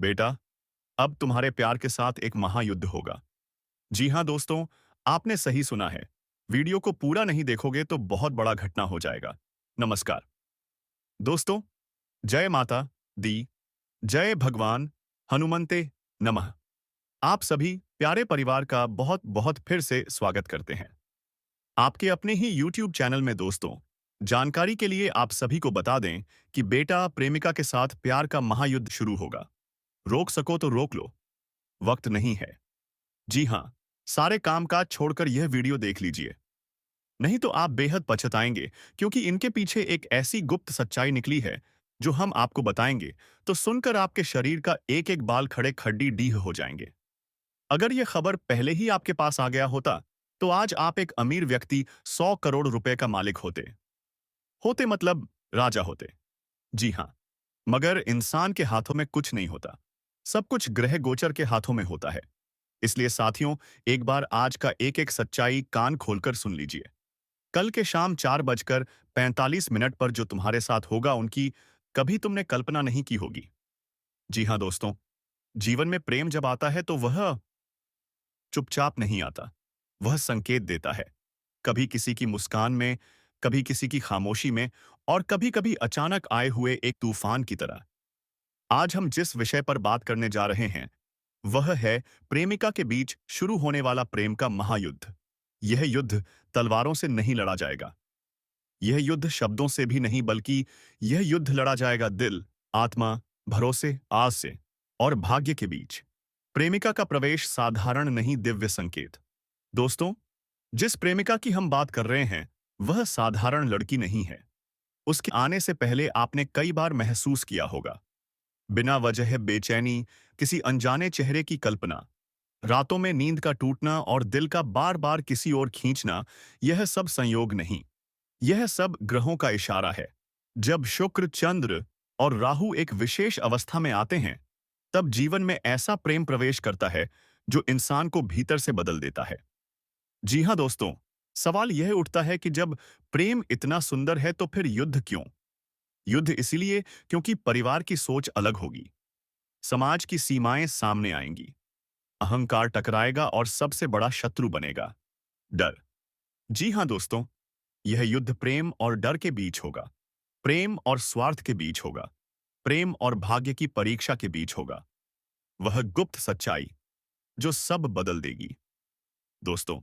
बेटा, अब तुम्हारे प्यार के साथ एक महायुद्ध होगा। जी हाँ दोस्तों, आपने सही सुना है। वीडियो को पूरा नहीं देखोगे तो बहुत बड़ा घटना हो जाएगा। नमस्कार दोस्तों, जय माता दी, जय भगवान हनुमंते नमः। आप सभी प्यारे परिवार का बहुत बहुत फिर से स्वागत करते हैं आपके अपने ही YouTube चैनल में। दोस्तों, जानकारी के लिए आप सभी को बता दें कि बेटा प्रेमिका के साथ प्यार का महायुद्ध शुरू होगा। रोक सको तो रोक लो, वक्त नहीं है। जी हाँ, सारे कामकाज छोड़कर यह वीडियो देख लीजिए, नहीं तो आप बेहद पछताएंगे, क्योंकि इनके पीछे एक ऐसी गुप्त सच्चाई निकली है जो हम आपको बताएंगे तो सुनकर आपके शरीर का एक एक बाल खड़े खड्डी डीह हो जाएंगे। अगर यह खबर पहले ही आपके पास आ गया होता तो आज आप एक अमीर व्यक्ति 100 करोड़ रुपए का मालिक होते। होते मतलब राजा होते। जी हाँ, मगर इंसान के हाथों में कुछ नहीं होता, सब कुछ ग्रह गोचर के हाथों में होता है। इसलिए साथियों, एक बार आज का एक एक सच्चाई कान खोलकर सुन लीजिए। कल के शाम 4:45 पर जो तुम्हारे साथ होगा, उनकी कभी तुमने कल्पना नहीं की होगी। जी हाँ दोस्तों, जीवन में प्रेम जब आता है तो वह चुपचाप नहीं आता, वह संकेत देता है। कभी किसी की मुस्कान में, कभी किसी की खामोशी में, और कभी कभी अचानक आए हुए एक तूफान की तरह। आज हम जिस विषय पर बात करने जा रहे हैं वह है प्रेमिका के बीच शुरू होने वाला प्रेम का महायुद्ध। यह युद्ध तलवारों से नहीं लड़ा जाएगा, यह युद्ध शब्दों से भी नहीं, बल्कि यह युद्ध लड़ा जाएगा दिल, आत्मा, भरोसे, आस से और भाग्य के बीच। प्रेमिका का प्रवेश साधारण नहीं, दिव्य संकेत। दोस्तों, जिस प्रेमिका की हम बात कर रहे हैं वह साधारण लड़की नहीं है। उसके आने से पहले आपने कई बार महसूस किया होगा, बिना वजह बेचैनी, किसी अनजाने चेहरे की कल्पना, रातों में नींद का टूटना और दिल का बार बार किसी ओर खींचना। यह सब संयोग नहीं, यह सब ग्रहों का इशारा है। जब शुक्र, चंद्र और राहु एक विशेष अवस्था में आते हैं तब जीवन में ऐसा प्रेम प्रवेश करता है जो इंसान को भीतर से बदल देता है। जी हाँ दोस्तों, सवाल यह उठता है कि जब प्रेम इतना सुंदर है तो फिर युद्ध क्यों? युद्ध इसलिए क्योंकि परिवार की सोच अलग होगी, समाज की सीमाएं सामने आएंगी, अहंकार टकराएगा और सबसे बड़ा शत्रु बनेगा डर। जी हाँ दोस्तों, यह युद्ध प्रेम और डर के बीच होगा, प्रेम और स्वार्थ के बीच होगा, प्रेम और भाग्य की परीक्षा के बीच होगा। वह गुप्त सच्चाई जो सब बदल देगी। दोस्तों,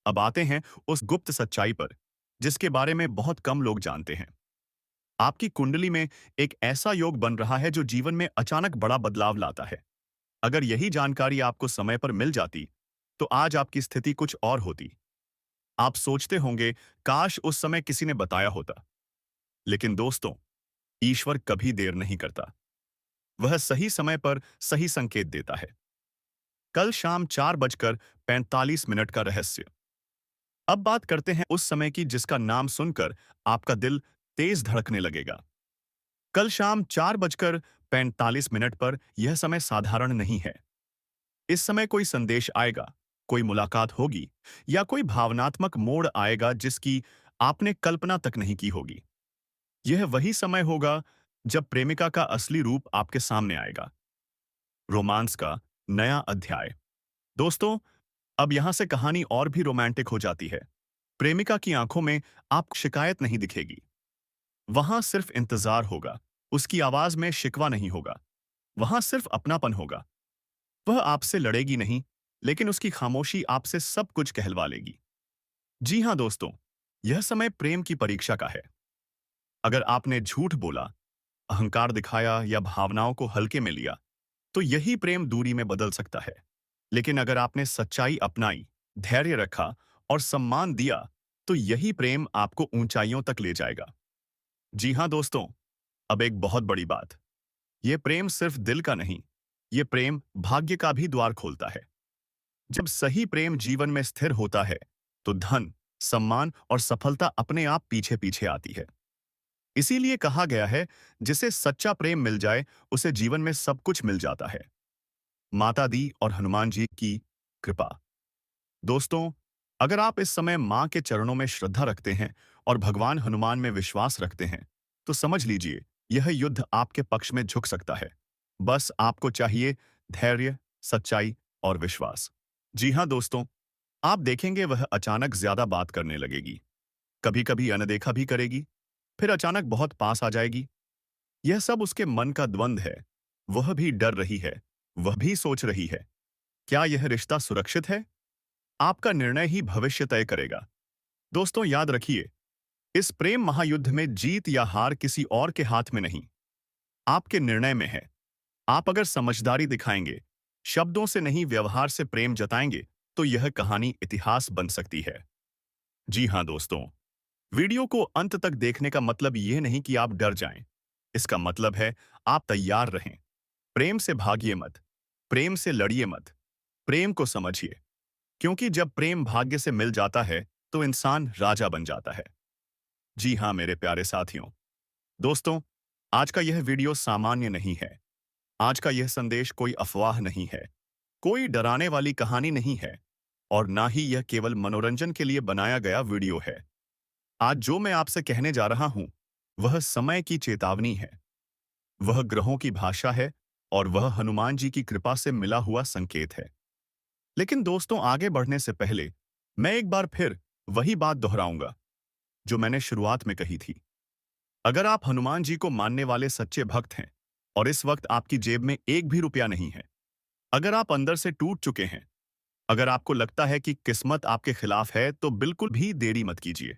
अब आते हैं उस गुप्त सच्चाई पर जिसके बारे में बहुत कम लोग जानते हैं। आपकी कुंडली में एक ऐसा योग बन रहा है जो जीवन में अचानक बड़ा बदलाव लाता है। अगर यही जानकारी आपको समय पर मिल जाती तो आज आपकी स्थिति कुछ और होती। आप सोचते होंगे, काश उस समय किसी ने बताया होता। लेकिन दोस्तों, ईश्वर कभी देर नहीं करता, वह सही समय पर सही संकेत देता है। कल शाम 4:45 का रहस्य। अब बात करते हैं उस समय की जिसका नाम सुनकर आपका दिल तेज धड़कने लगेगा। कल शाम 4:45 पर यह समय साधारण नहीं है। इस समय कोई संदेश आएगा, कोई मुलाकात होगी, या कोई भावनात्मक मोड़ आएगा जिसकी आपने कल्पना तक नहीं की होगी। यह वही समय होगा जब प्रेमिका का असली रूप आपके सामने आएगा, रोमांस का नया अध्याय। दोस्तों, अब यहां से कहानी और भी रोमांटिक हो जाती है। प्रेमिका की आंखों में आपको शिकायत नहीं दिखेगी, वहां सिर्फ इंतजार होगा। उसकी आवाज में शिकवा नहीं होगा, वहां सिर्फ अपनापन होगा। वह आपसे लड़ेगी नहीं, लेकिन उसकी खामोशी आपसे सब कुछ कहलवा लेगी। जी हाँ दोस्तों, यह समय प्रेम की परीक्षा का है। अगर आपने झूठ बोला, अहंकार दिखाया या भावनाओं को हल्के में लिया तो यही प्रेम दूरी में बदल सकता है। लेकिन अगर आपने सच्चाई अपनाई, धैर्य रखा और सम्मान दिया तो यही प्रेम आपको ऊंचाइयों तक ले जाएगा। जी हाँ दोस्तों, अब एक बहुत बड़ी बात, यह प्रेम सिर्फ दिल का नहीं, यह प्रेम भाग्य का भी द्वार खोलता है। जब सही प्रेम जीवन में स्थिर होता है तो धन, सम्मान और सफलता अपने आप पीछे पीछे आती है। इसीलिए कहा गया है, जिसे सच्चा प्रेम मिल जाए उसे जीवन में सब कुछ मिल जाता है। माता दी और हनुमान जी की कृपा। दोस्तों, अगर आप इस समय मां के चरणों में श्रद्धा रखते हैं और भगवान हनुमान में विश्वास रखते हैं तो समझ लीजिए यह युद्ध आपके पक्ष में झुक सकता है। बस आपको चाहिए धैर्य, सच्चाई और विश्वास। जी हाँ दोस्तों, आप देखेंगे वह अचानक ज्यादा बात करने लगेगी, कभी कभी अनदेखा भी करेगी, फिर अचानक बहुत पास आ जाएगी। यह सब उसके मन का द्वंद है। वह भी डर रही है, वह भी सोच रही है, क्या यह रिश्ता सुरक्षित है? आपका निर्णय ही भविष्य तय करेगा। दोस्तों याद रखिए, इस प्रेम महायुद्ध में जीत या हार किसी और के हाथ में नहीं, आपके निर्णय में है। आप अगर समझदारी दिखाएंगे, शब्दों से नहीं व्यवहार से प्रेम जताएंगे, तो यह कहानी इतिहास बन सकती है। जी हाँ दोस्तों, वीडियो को अंत तक देखने का मतलब यह नहीं कि आप डर जाएं। इसका मतलब है आप तैयार रहें। प्रेम से भागिए मत, प्रेम से लड़िए मत, प्रेम को समझिए। क्योंकि जब प्रेम भाग्य से मिल जाता है, तो इंसान राजा बन जाता है। जी हाँ मेरे प्यारे साथियों, दोस्तों, आज का यह वीडियो सामान्य नहीं है। आज का यह संदेश कोई अफवाह नहीं है, कोई डराने वाली कहानी नहीं है, और ना ही यह केवल मनोरंजन के लिए बनाया गया वीडियो है। आज जो मैं आपसे कहने जा रहा हूं, वह समय की चेतावनी है, वह ग्रहों की भाषा है, और वह हनुमान जी की कृपा से मिला हुआ संकेत है। लेकिन दोस्तों आगे बढ़ने से पहले मैं एक बार फिर वही बात दोहराऊंगा जो मैंने शुरुआत में कही थी। अगर आप हनुमान जी को मानने वाले सच्चे भक्त हैं और इस वक्त आपकी जेब में एक भी रुपया नहीं है, अगर आप अंदर से टूट चुके हैं, अगर आपको लगता है कि किस्मत आपके खिलाफ है, तो बिल्कुल भी देरी मत कीजिए।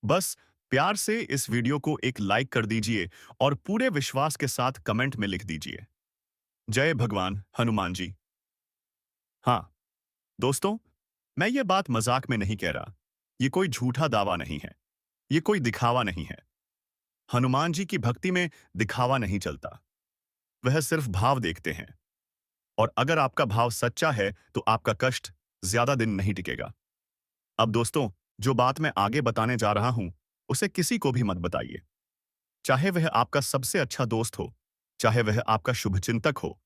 बस प्यार से इस वीडियो को एक लाइक कर दीजिए और पूरे विश्वास के साथ कमेंट में लिख दीजिए, जय भगवान हनुमान जी। हाँ दोस्तों, मैं ये बात मजाक में नहीं कह रहा। ये कोई झूठा दावा नहीं है, ये कोई दिखावा नहीं है। हनुमान जी की भक्ति में दिखावा नहीं चलता, वह सिर्फ भाव देखते हैं। और अगर आपका भाव सच्चा है, तो आपका कष्ट ज्यादा दिन नहीं टिकेगा। अब दोस्तों, जो बात मैं आगे बताने जा रहा हूं, उसे किसी को भी मत बताइए। चाहे वह आपका सबसे अच्छा दोस्त हो, चाहे वह आपका शुभचिंतक हो,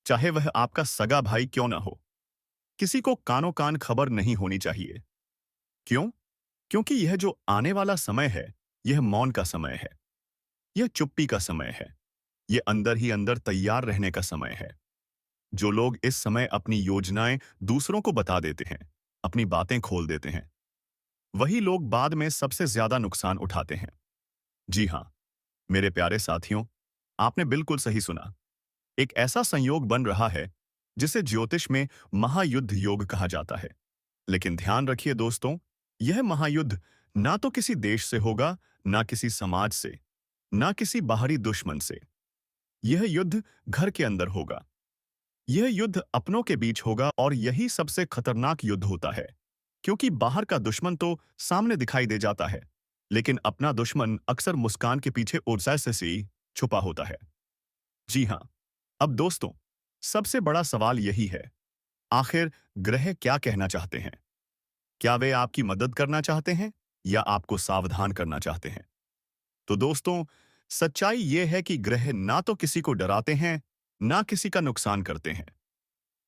चाहे वह आपका सगा भाई क्यों ना हो, किसी को कानो कान खबर नहीं होनी चाहिए। क्यों? क्योंकि यह जो आने वाला समय है, यह मौन का समय है, यह चुप्पी का समय है, यह अंदर ही अंदर तैयार रहने का समय है। जो लोग इस समय अपनी योजनाएं दूसरों को बता देते हैं, अपनी बातें खोल देते हैं, वही लोग बाद में सबसे ज्यादा नुकसान उठाते हैं। जी हाँ मेरे प्यारे साथियों, आपने बिल्कुल सही सुना। एक ऐसा संयोग बन रहा है जिसे ज्योतिष में महायुद्ध योग कहा जाता है। लेकिन ध्यान रखिए दोस्तों, यह महायुद्ध ना तो किसी देश से होगा, ना किसी समाज से, ना किसी बाहरी दुश्मन से। यह युद्ध घर के अंदर होगा। यह युद्ध अपनों के बीच होगा, और यही सबसे खतरनाक युद्ध होता है। क्योंकि बाहर का दुश्मन तो सामने दिखाई दे जाता है, लेकिन अपना दुश्मन अक्सर मुस्कान के पीछे ऊर्जा से ही छुपा होता है। जी हाँ, अब दोस्तों, सबसे बड़ा सवाल यही है, आखिर ग्रह क्या कहना चाहते हैं? क्या वे आपकी मदद करना चाहते हैं या आपको सावधान करना चाहते हैं? तो दोस्तों, सच्चाई यह है कि ग्रह ना तो किसी को डराते हैं, ना किसी का नुकसान करते हैं।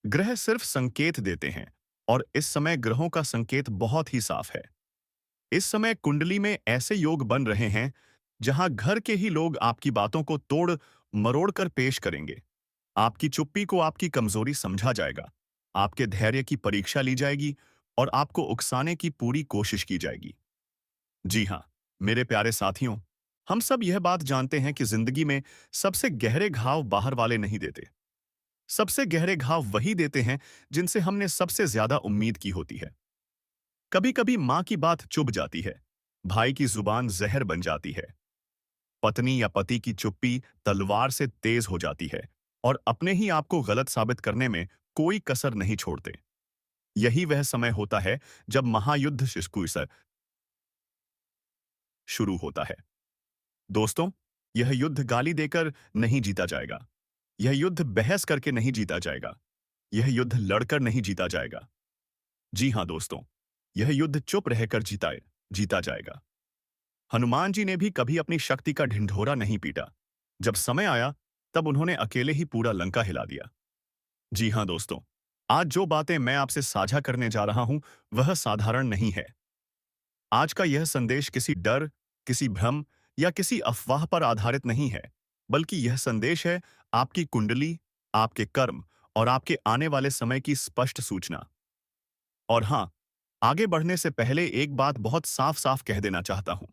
ग्रह सिर्फ संकेत देते हैं, और इस समय ग्रहों का संकेत बहुत ही साफ है। इस समय कुंडली में ऐसे योग बन रहे हैं जहां घर के ही लोग आपकी बातों को तोड़ मरोड़ कर पेश करेंगे। आपकी चुप्पी को आपकी कमजोरी समझा जाएगा, आपके धैर्य की परीक्षा ली जाएगी, और आपको उकसाने की पूरी कोशिश की जाएगी। जी हाँ मेरे प्यारे साथियों, हम सब यह बात जानते हैं कि जिंदगी में सबसे गहरे घाव बाहर वाले नहीं देते। सबसे गहरे घाव वही देते हैं जिनसे हमने सबसे ज्यादा उम्मीद की होती है। कभी कभी माँ की बात चुभ जाती है, भाई की जुबान जहर बन जाती है, पत्नी या पति की चुप्पी तलवार से तेज हो जाती है, और अपने ही आप को गलत साबित करने में कोई कसर नहीं छोड़ते। यही वह समय होता है जब महायुद्ध शुरू होता है। दोस्तों, यह युद्ध गाली देकर नहीं जीता जाएगा। यह युद्ध बहस करके नहीं जीता जाएगा। यह युद्ध लड़कर नहीं जीता जाएगा। जी हाँ दोस्तों, यह युद्ध चुप रहकर जीता जाएगा। हनुमान जी ने भी कभी अपनी शक्ति का ढिंढोरा नहीं पीटा। जब समय आया, तब उन्होंने अकेले ही पूरा लंका हिला दिया। जी हाँ दोस्तों, आज जो बातें मैं आपसे साझा करने जा रहा हूं, वह साधारण नहीं है। आज का यह संदेश किसी डर, किसी भ्रम या किसी अफवाह पर आधारित नहीं है, बल्कि यह संदेश है आपकी कुंडली, आपके कर्म और आपके आने वाले समय की स्पष्ट सूचना। और हाँ, आगे बढ़ने से पहले एक बात बहुत साफ-साफ कह देना चाहता हूं।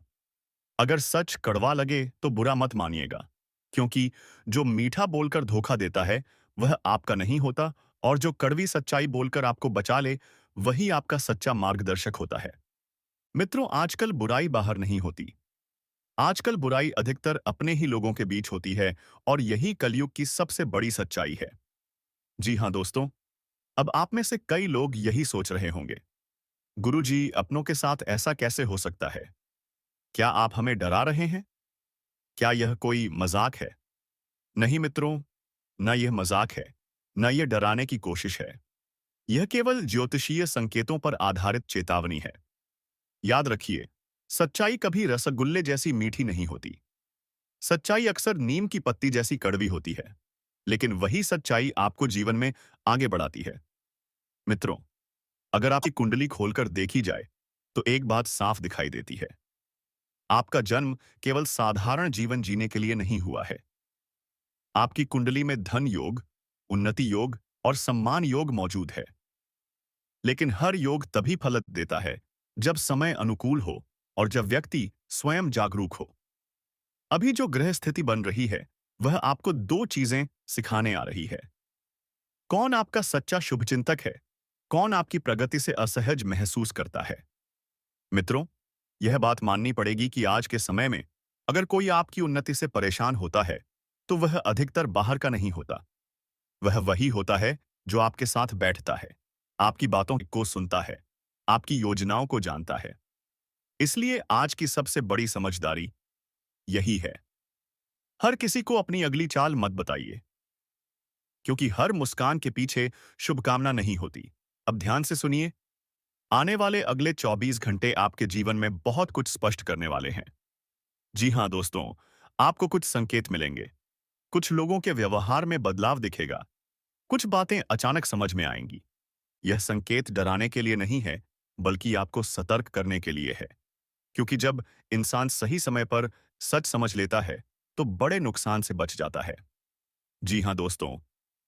अगर सच कड़वा लगे तो बुरा मत मानिएगा, क्योंकि जो मीठा बोलकर धोखा देता है, वह आपका नहीं होता और जो कड़वी सच्चाई बोलकर आपको बचा ले, वही आपका सच्चा मार्गदर्शक होता है। मित्रों, आजकल बुराई बाहर नहीं होती। आजकल बुराई अधिकतर अपने ही लोगों के बीच होती है और यही कलयुग की सबसे बड़ी सच्चाई है। जी हाँ दोस्तों, अब आप में से कई लोग यही सोच रहे होंगे, गुरुजी, अपनों के साथ ऐसा कैसे हो सकता है? क्या आप हमें डरा रहे हैं? क्या यह कोई मजाक है? नहीं मित्रों, न यह मजाक है, न यह डराने की कोशिश है। यह केवल ज्योतिषीय संकेतों पर आधारित चेतावनी है। याद रखिए, सच्चाई कभी रसगुल्ले जैसी मीठी नहीं होती। सच्चाई अक्सर नीम की पत्ती जैसी कड़वी होती है, लेकिन वही सच्चाई आपको जीवन में आगे बढ़ाती है। मित्रों, अगर आपकी कुंडली खोलकर देखी जाए, तो एक बात साफ दिखाई देती है। आपका जन्म केवल साधारण जीवन जीने के लिए नहीं हुआ है। आपकी कुंडली में धन योग, उन्नति योग और सम्मान योग मौजूद है। लेकिन हर योग तभी फल देता है जब समय अनुकूल हो और जब व्यक्ति स्वयं जागरूक हो। अभी जो ग्रह स्थिति बन रही है, वह आपको दो चीजें सिखाने आ रही है। कौन आपका सच्चा शुभचिंतक है, कौन आपकी प्रगति से असहज महसूस करता है। मित्रों, यह बात माननी पड़ेगी कि आज के समय में अगर कोई आपकी उन्नति से परेशान होता है, तो वह अधिकतर बाहर का नहीं होता। वह वही होता है जो आपके साथ बैठता है, आपकी बातों को सुनता है, आपकी योजनाओं को जानता है। इसलिए आज की सबसे बड़ी समझदारी यही है, हर किसी को अपनी अगली चाल मत बताइए, क्योंकि हर मुस्कान के पीछे शुभकामना नहीं होती। अब ध्यान से सुनिए, आने वाले अगले 24 घंटे आपके जीवन में बहुत कुछ स्पष्ट करने वाले हैं। जी हाँ दोस्तों, आपको कुछ संकेत मिलेंगे, कुछ लोगों के व्यवहार में बदलाव दिखेगा, कुछ बातें अचानक समझ में आएंगी। यह संकेत डराने के लिए नहीं है, बल्कि आपको सतर्क करने के लिए है। क्योंकि जब इंसान सही समय पर सच समझ लेता है, तो बड़े नुकसान से बच जाता है। जी हाँ दोस्तों,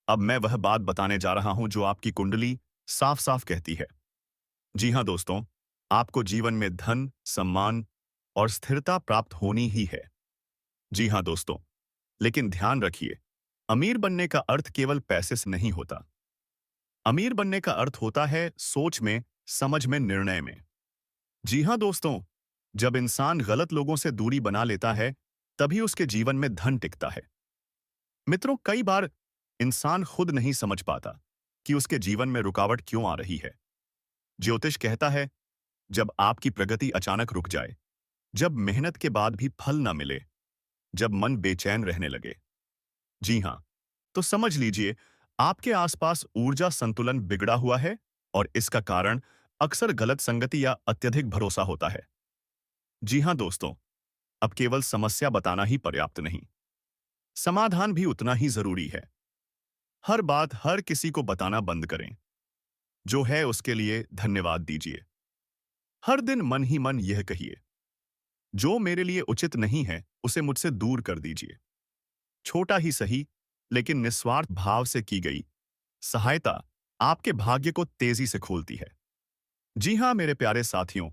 अब मैं वह बात बताने जा रहा हूं जो आपकी कुंडली साफ-साफ कहती है। जी हाँ दोस्तों, आपको जीवन में धन, सम्मान और स्थिरता प्राप्त होनी ही है। जी हाँ दोस्तों, लेकिन ध्यान रखिए, अमीर बनने का अर्थ केवल पैसे से नहीं होता। अमीर बनने का अर्थ होता है सोच में, समझ में, निर्णय में। जी हाँ दोस्तों, जब इंसान गलत लोगों से दूरी बना लेता है, तभी उसके जीवन में धन टिकता है। मित्रों, कई बार इंसान खुद नहीं समझ पाता कि उसके जीवन में रुकावट क्यों आ रही है। ज्योतिष कहता है, जब आपकी प्रगति अचानक रुक जाए, जब मेहनत के बाद भी फल न मिले, जब मन बेचैन रहने लगे, जी हाँ, तो समझ लीजिए आपके आसपास ऊर्जा संतुलन बिगड़ा हुआ है और इसका कारण अक्सर गलत संगति या अत्यधिक भरोसा होता है। जी हाँ दोस्तों, अब केवल समस्या बताना ही पर्याप्त नहीं, समाधान भी उतना ही जरूरी है। हर बात हर किसी को बताना बंद करें। जो है उसके लिए धन्यवाद दीजिए। हर दिन मन ही मन यह कहिए, जो मेरे लिए उचित नहीं है, उसे मुझसे दूर कर दीजिए। छोटा ही सही, लेकिन निस्वार्थ भाव से की गई सहायता आपके भाग्य को तेजी से खोलती है। जी हाँ मेरे प्यारे साथियों,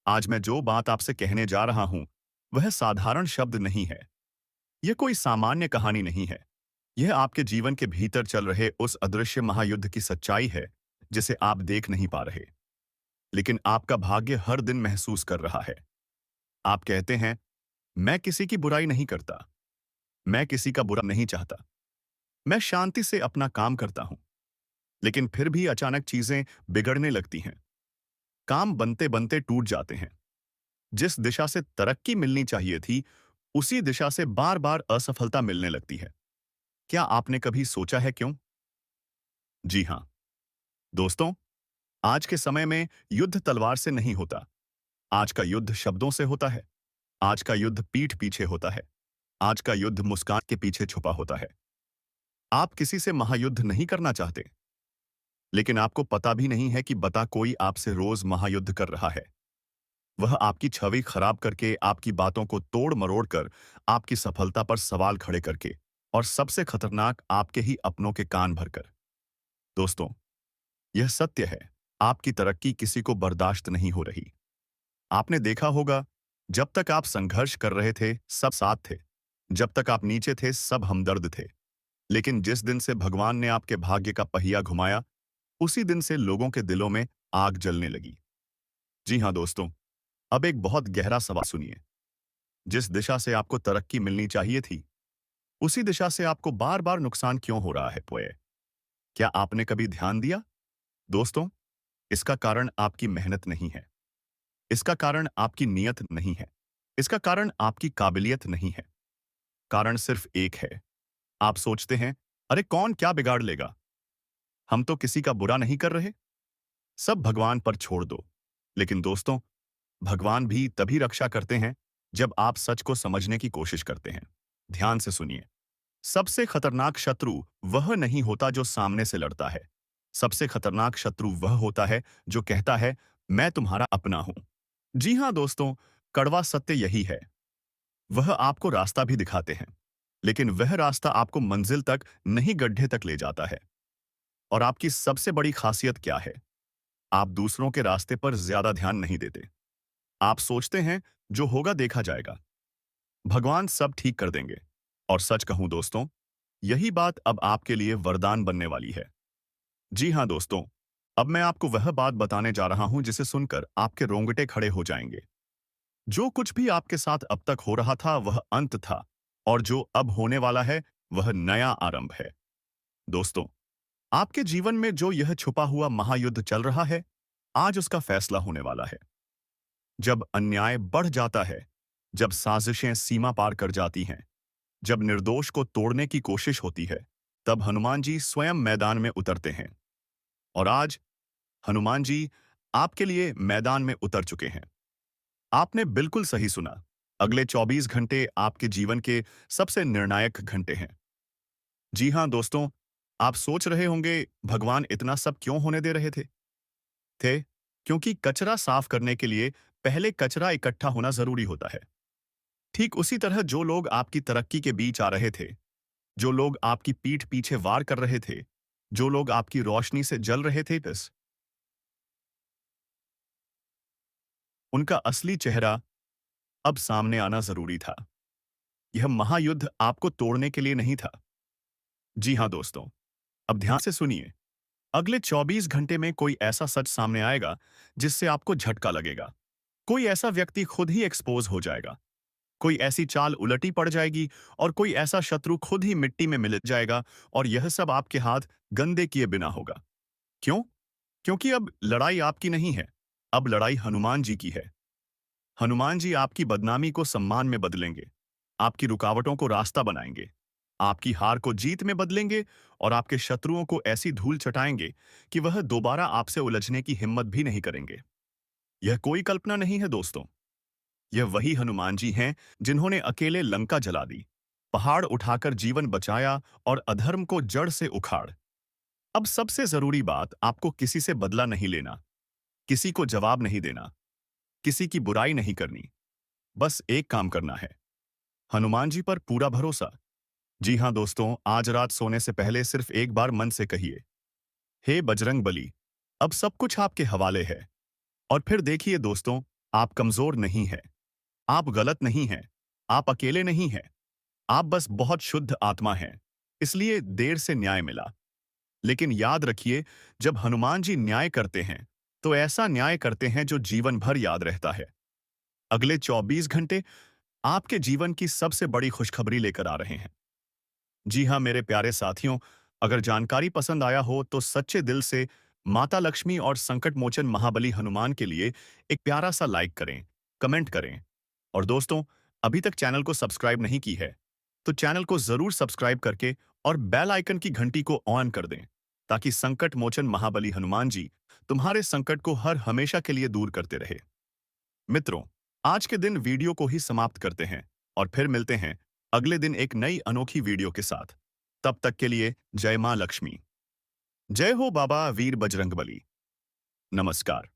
आज मैं जो बात आपसे कहने जा रहा हूं, वह साधारण शब्द नहीं है। यह कोई सामान्य कहानी नहीं है। यह आपके जीवन के भीतर चल रहे उस अदृश्य महायुद्ध की सच्चाई है, जिसे आप देख नहीं पा रहे, लेकिन आपका भाग्य हर दिन महसूस कर रहा है। आप कहते हैं, मैं किसी की बुराई नहीं करता, मैं किसी का बुरा नहीं चाहता, मैं शांति से अपना काम करता हूं। लेकिन फिर भी अचानक चीजें बिगड़ने लगती हैं। काम बनते बनते टूट जाते हैं। जिस दिशा से तरक्की मिलनी चाहिए थी, उसी दिशा से बार बार असफलता मिलने लगती है। क्या आपने कभी सोचा है क्यों? जी हां दोस्तों, आज के समय में युद्ध तलवार से नहीं होता। आज का युद्ध शब्दों से होता है। आज का युद्ध पीठ पीछे होता है। आज का युद्ध मुस्कान के पीछे छुपा होता है। आप किसी से महायुद्ध नहीं करना चाहते, लेकिन आपको पता भी नहीं है कि बता कोई आपसे रोज महायुद्ध कर रहा है। वह आपकी छवि खराब करके, आपकी बातों को तोड़ मरोड़ कर, आपकी सफलता पर सवाल खड़े करके और सबसे खतरनाक आपके ही अपनों के कान भरकर। दोस्तों, यह सत्य है, आपकी तरक्की किसी को बर्दाश्त नहीं हो रही। आपने देखा होगा, जब तक आप संघर्ष कर रहे थे, सब साथ थे। जब तक आप नीचे थे, सब हमदर्द थे। लेकिन जिस दिन से भगवान ने आपके भाग्य का पहिया घुमाया, उसी दिन से लोगों के दिलों में आग जलने लगी। जी हाँ दोस्तों, अब एक बहुत गहरा सवाल सुनिए। जिस दिशा से आपको तरक्की मिलनी चाहिए थी, उसी दिशा से आपको बार-बार नुकसान क्यों हो रहा है पोए? क्या आपने कभी ध्यान दिया? दोस्तों, इसका कारण आपकी मेहनत नहीं है। इसका कारण आपकी नीयत नहीं है। इसका कारण आपकी काबिलियत नहीं है। कारण सिर्फ एक है। आप सोचते हैं, अरे कौन क्या बिगाड़ लेगा? हम तो किसी का बुरा नहीं कर रहे। सब भगवान पर छोड़ दो। लेकिन दोस्तों, भगवान भी तभी रक्षा करते हैं, जब आप सच को समझने की कोशिश करते हैं। ध्यान से सुनिए। सबसे खतरनाक शत्रु वह नहीं होता जो सामने से लड़ता है। सबसे खतरनाक शत्रु वह होता है जो कहता है, मैं तुम्हारा अपना हूं। जी हाँ दोस्तों, कड़वा सत्य यही है। वह आपको रास्ता भी दिखाते हैं, लेकिन वह रास्ता आपको मंजिल तक नहीं, गड्ढे तक ले जाता है। और आपकी सबसे बड़ी खासियत क्या है? आप दूसरों के रास्ते पर ज्यादा ध्यान नहीं देते। आप सोचते हैं, जो होगा देखा जाएगा। भगवान सब ठीक कर देंगे। और सच कहूं दोस्तों, यही बात अब आपके लिए वरदान बनने वाली है। जी हाँ दोस्तों, अब मैं आपको वह बात बताने जा रहा हूं जिसे सुनकर आपके रोंगटे खड़े हो जाएंगे। जो कुछ भी आपके साथ अब तक हो रहा था वह अंत था, और जो अब होने वाला है वह नया आरंभ है। दोस्तों, आपके जीवन में जो यह छुपा हुआ महायुद्ध चल रहा है, आज उसका फैसला होने वाला है। जब अन्याय बढ़ जाता है, जब साजिशें सीमा पार कर जाती हैं, जब निर्दोष को तोड़ने की कोशिश होती है, तब हनुमान जी स्वयं मैदान में उतरते हैं। और आज हनुमान जी आपके लिए मैदान में उतर चुके हैं। आपने बिल्कुल सही सुना। अगले 24 घंटे आपके जीवन के सबसे निर्णायक घंटे हैं। जी हाँ दोस्तों, आप सोच रहे होंगे, भगवान इतना सब क्यों होने दे रहे थे? क्योंकि कचरा साफ करने के लिए पहले कचरा इकट्ठा होना जरूरी होता है। ठीक उसी तरह जो लोग आपकी तरक्की के बीच आ रहे थे, जो लोग आपकी पीठ पीछे वार कर रहे थे, जो लोग आपकी रोशनी से जल रहे थे, बस उनका असली चेहरा अब सामने आना जरूरी था। यह महायुद्ध आपको तोड़ने के लिए नहीं था। जी हाँ दोस्तों, अब ध्यान से सुनिए। अगले 24 घंटे में कोई ऐसा सच सामने आएगा जिससे आपको झटका लगेगा। कोई ऐसा व्यक्ति खुद ही एक्सपोज हो जाएगा। कोई ऐसी चाल उलटी पड़ जाएगी और कोई ऐसा शत्रु खुद ही मिट्टी में मिल जाएगा, और यह सब आपके हाथ गंदे किए बिना होगा। क्यों? क्योंकि अब लड़ाई आपकी नहीं है। अब लड़ाई हनुमान जी की है। हनुमान जी आपकी बदनामी को सम्मान में बदलेंगे, आपकी रुकावटों को रास्ता बनाएंगे, आपकी हार को जीत में बदलेंगे, और आपके शत्रुओं को ऐसी धूल चटाएंगे कि वह दोबारा आपसे उलझने की हिम्मत भी नहीं करेंगे। यह कोई कल्पना नहीं है दोस्तों। यह वही हनुमान जी हैं जिन्होंने अकेले लंका जला दी, पहाड़ उठाकर जीवन बचाया और अधर्म को जड़ से उखाड़। अब सबसे जरूरी बात, आपको किसी से बदला नहीं लेना, किसी को जवाब नहीं देना, किसी की बुराई नहीं करनी। बस एक काम करना है, हनुमान जी पर पूरा भरोसा। जी हाँ दोस्तों, आज रात सोने से पहले सिर्फ एक बार मन से कहिए, हे बजरंग बली, अब सब कुछ आपके हवाले है। और फिर देखिए दोस्तों, आप कमजोर नहीं हैं, आप गलत नहीं हैं, आप अकेले नहीं हैं, आप बस बहुत शुद्ध आत्मा हैं। इसलिए देर से न्याय मिला। लेकिन याद रखिए, जब हनुमान जी न्याय करते हैं, तो ऐसा न्याय करते हैं जो जीवन भर याद रहता है। अगले 24 घंटे आपके जीवन की सबसे बड़ी खुशखबरी लेकर आ रहे हैं। जी हाँ मेरे प्यारे साथियों, अगर जानकारी पसंद आया हो तो सच्चे दिल से माता लक्ष्मी और संकट मोचन महाबली हनुमान के लिए एक प्यारा सा लाइक करें, कमेंट करें। और दोस्तों, अभी तक चैनल को सब्सक्राइब नहीं की है, तो चैनल को जरूर सब्सक्राइब करके और बेल आइकन की घंटी को ऑन कर दें, ताकि संकट मोचन महाबली हनुमान जी तुम्हारे संकट को हर हमेशा के लिए दूर करते रहे। मित्रों, आज के दिन वीडियो को ही समाप्त करते हैं, और फिर मिलते हैं अगले दिन एक नई अनोखी वीडियो के साथ। तब तक के लिए जय मां लक्ष्मी। जय हो बाबा वीर बजरंगबली। नमस्कार।